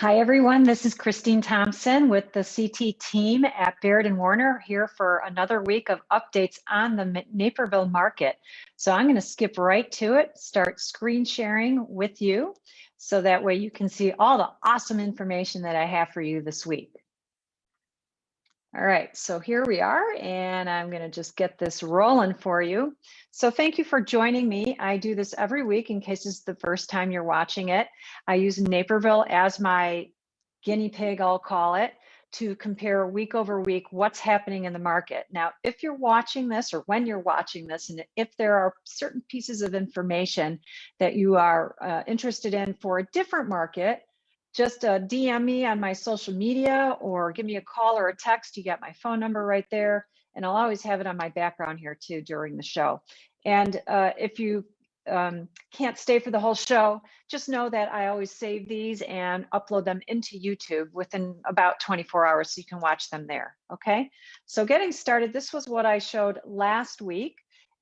Hi, everyone. This is Christine Thompson with the CT team at Baird and Warner here for another week of updates on the Naperville market. So I'm going to skip right to it, start screen sharing with you so that way you can see all the awesome information that I have for you this week. All right, so here we are, and I'm going to just get this rolling for you. So thank you for joining me. I do this every week in case it's the first time you're watching it. I use Naperville as my guinea pig, I'll call it, to compare week over week what's happening in the market. Now, if you're watching this or when you're watching this, and if there are certain pieces of information that you are interested in for a different market, just DM me on my social media or give me a call or a text. You got my phone number right there. And I'll always have it on my background here too during the show. And if you can't stay for the whole show, just know that I always save these and upload them into YouTube within about 24 hours so you can watch them there. Okay, so getting started, this was what I showed last week.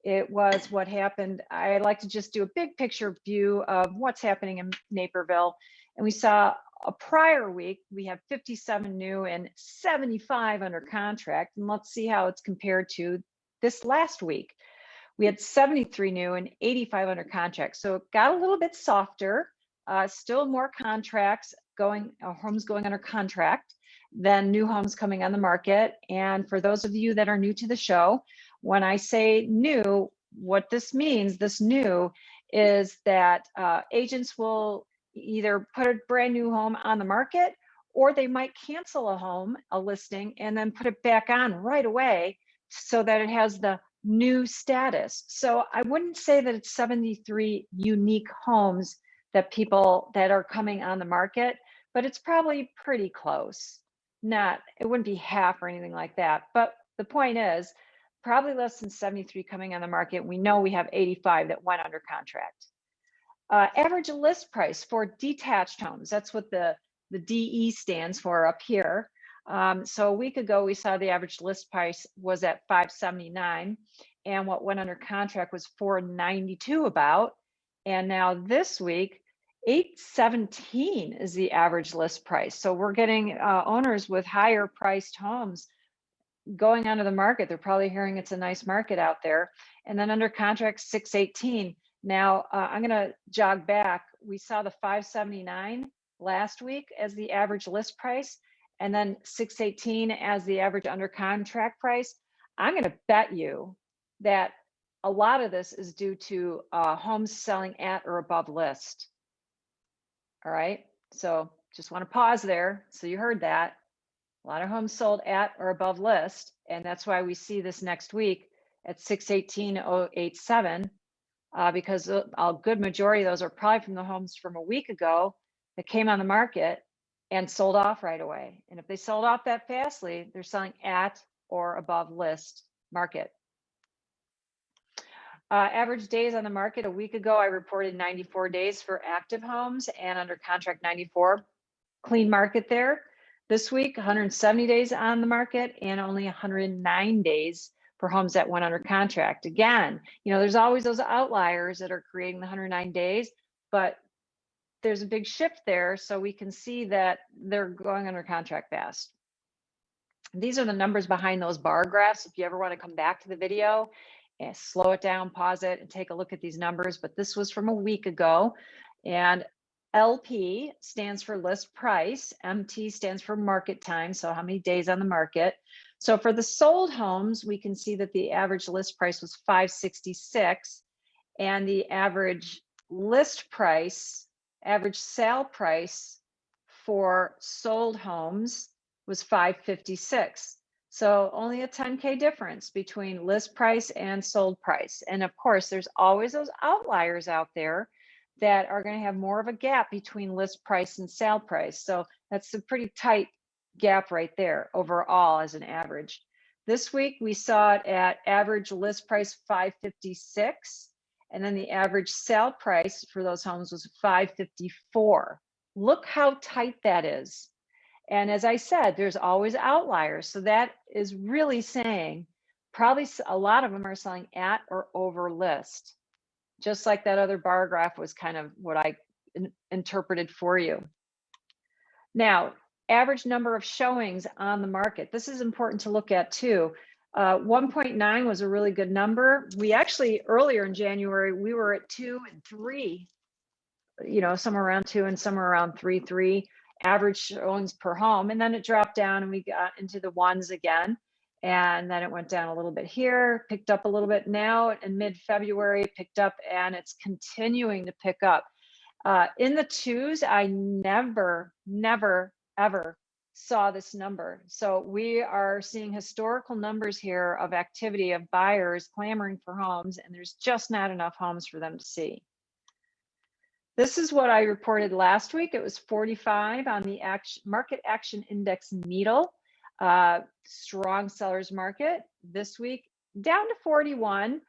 It was what happened. I like to just do a big picture view of what's happening in Naperville. And we saw a prior week, we have 57 new and 75 under contract. And let's see how it's compared to this last week. We had 73 new and 85 under contract. So it got a little bit softer, still more contracts going, homes going under contract than new homes coming on the market. And for those of you that are new to the show, when I say new, what this means, this new is that agents will either put a brand new home on the market, or they might cancel a listing and then put it back on right away so that it has the new status. So I wouldn't say that it's 73 unique homes that are coming on the market, but it's probably pretty close. It wouldn't be half or anything like that. But the point is, probably less than 73 coming on the market. We know we have 85 that went under contract. Average list price for detached homes. That's what the DE stands for up here. So a week ago, we saw the average list price was at $579, and what went under contract was $492 about. And now this week, $817 is the average list price. So we're getting owners with higher priced homes going onto the market. They're probably hearing it's a nice market out there. And then under contract, $618. Now, I'm going to jog back. We saw the $579 last week as the average list price, and then $618 as the average under contract price. I'm going to bet you that a lot of this is due to homes selling at or above list. All right, so just want to pause there. So you heard that. A lot of homes sold at or above list, and that's why we see this next week at 618,087. Because a good majority of those are probably from the homes from a week ago that came on the market and sold off right away. And if they sold off that fastly, they're selling at or above list market. Average days on the market, a week ago, I reported 94 days for active homes and under contract 94. Clean market there. This week, 170 days on the market and only 109 days for homes that went under contract. Again, there's always those outliers that are creating the 109 days, but there's a big shift there, so we can see that they're going under contract fast. These are the numbers behind those bar graphs. If you ever want to come back to the video and slow it down, pause it, and take a look at these numbers, but this was from a week ago. And LP stands for list price, MT stands for market time, so how many days on the market. So for the sold homes, we can see that the average list price was $566, and the average list price, average sale price for sold homes was $556. So only a 10K difference between list price and sold price. And of course, there's always those outliers out there that are going to have more of a gap between list price and sale price. So that's a pretty tight gap right there overall as an average. This week we saw it at average list price $556, and then the average sale price for those homes was $554. Look how tight that is. And as I said, there's always outliers. So that is really saying probably a lot of them are selling at or over list. Just like that other bar graph was kind of what I interpreted for you. Now, average number of showings on the market. This is important to look at too. 1.9 was a really good number. We actually, earlier in January, we were at 2 and 3, somewhere around 2 and somewhere around 3 average showings per home. And then it dropped down and we got into the ones again. And then it went down a little bit here, picked up a little bit now in mid-February, picked up, and it's continuing to pick up. In the twos, I never, ever saw this number. So we are seeing historical numbers here of activity of buyers clamoring for homes, and there's just not enough homes for them to see. This is what I reported last week. It was 45 on the market action index needle, strong sellers market. This week down to 41.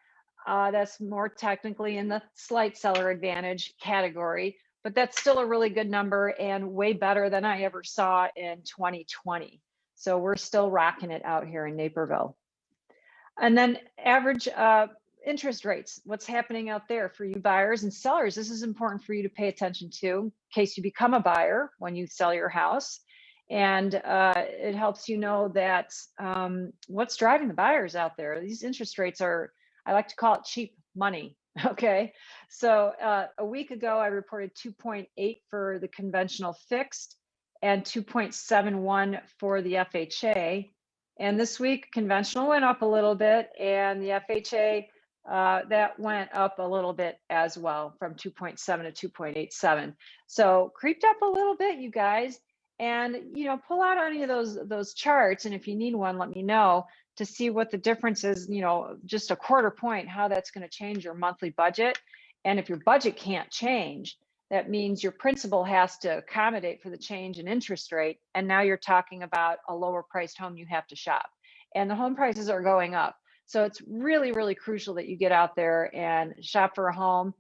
That's more technically in the slight seller advantage category, but that's still a really good number and way better than I ever saw in 2020. So we're still rocking it out here in Naperville. And then average interest rates, what's happening out there for you buyers and sellers. This is important for you to pay attention to in case you become a buyer when you sell your house. And it helps you know that what's driving the buyers out there. These interest rates are, I like to call it cheap money. Okay, so a week ago I reported 2.8 for the conventional fixed and 2.71 for the FHA. And this week conventional went up a little bit, and the FHA that went up a little bit as well, from 2.7 to 2.87. So creeped up a little bit, you guys. And pull out any of those charts, and if you need one, let me know, to see what the difference is, just a quarter point, how that's going to change your monthly budget. And if your budget can't change, that means your principal has to accommodate for the change in interest rate. And now you're talking about a lower priced home you have to shop. And the home prices are going up. So it's really, really crucial that you get out there and shop for a home.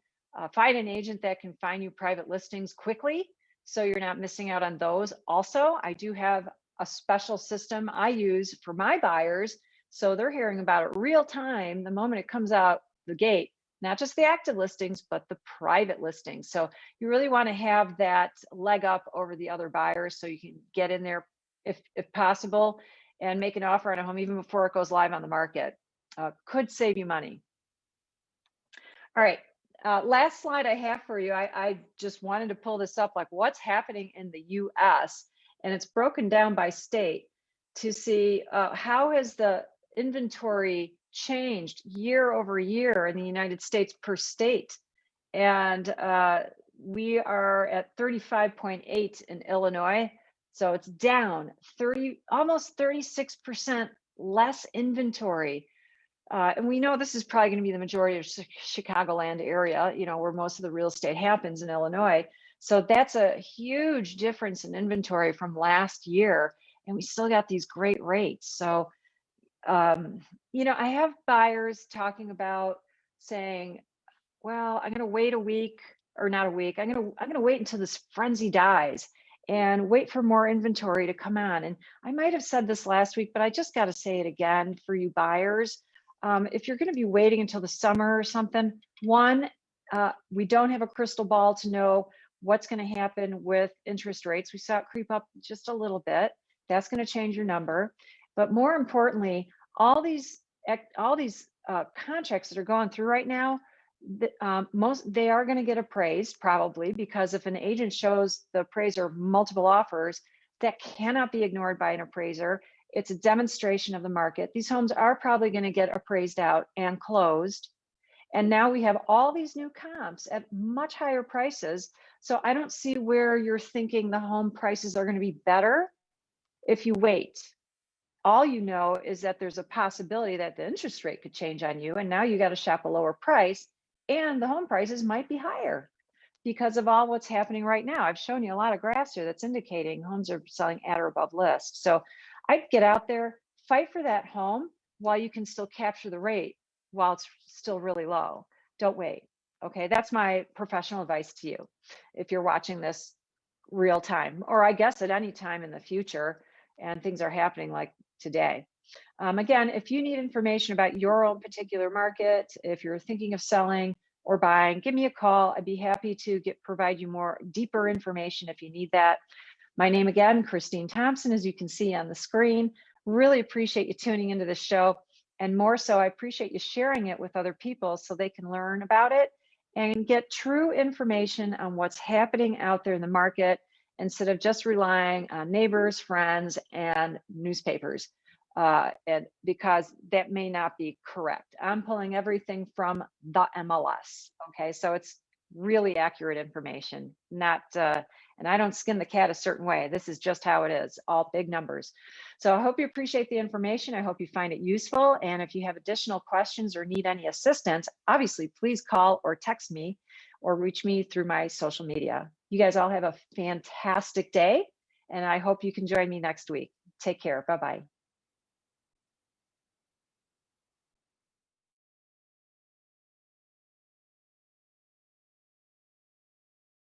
Find an agent that can find you private listings quickly, so you're not missing out on those. Also, I do have a special system I use for my buyers, so they're hearing about it real time the moment it comes out the gate, not just the active listings, but the private listings. So you really want to have that leg up over the other buyers so you can get in there if possible and make an offer on a home even before it goes live on the market. Could save you money. All right. Last slide I have for you. I just wanted to pull this up, like what's happening in the US, and it's broken down by state to see how has the inventory changed year over year in the United States per state. And we are at 35.8 in Illinois. So it's down almost 36% less inventory. And we know this is probably going to be the majority of Chicagoland area, where most of the real estate happens in Illinois. So that's a huge difference in inventory from last year. And we still got these great rates. So, I have buyers talking about saying, well, I'm going to wait a week, or not a week. I'm going to wait until this frenzy dies and wait for more inventory to come on. And I might have said this last week, but I just got to say it again for you buyers. If you're going to be waiting until the summer or something, one, we don't have a crystal ball to know what's going to happen with interest rates. We saw it creep up just a little bit. That's going to change your number. But more importantly, all these contracts that are going through right now, they are going to get appraised probably, because if an agent shows the appraiser multiple offers, that cannot be ignored by an appraiser. It's a demonstration of the market. These homes are probably going to get appraised out and closed. And now we have all these new comps at much higher prices. So I don't see where you're thinking the home prices are going to be better if you wait. All you know is that there's a possibility that the interest rate could change on you. And now you got to shop a lower price, and the home prices might be higher because of all what's happening right now. I've shown you a lot of graphs here that's indicating homes are selling at or above list. So I'd get out there, fight for that home while you can still capture the rate while it's still really low. Don't wait. Okay, that's my professional advice to you if you're watching this real time, or I guess at any time in the future and things are happening like today. Again, if you need information about your own particular market, if you're thinking of selling or buying, give me a call. I'd be happy to provide you more deeper information if you need that. My name again, Christine Thompson, as you can see on the screen. Really appreciate you tuning into the show. And more so, I appreciate you sharing it with other people so they can learn about it and get true information on what's happening out there in the market instead of just relying on neighbors, friends, and newspapers. And because that may not be correct. I'm pulling everything from the MLS. Okay, so it's really accurate information, not and I don't skin the cat a certain way. This is just how it is, all big numbers. So I hope you appreciate the information. I hope you find it useful. And if you have additional questions or need any assistance, obviously, please call or text me or reach me through my social media. You guys all have a fantastic day. And I hope you can join me next week. Take care. Bye bye.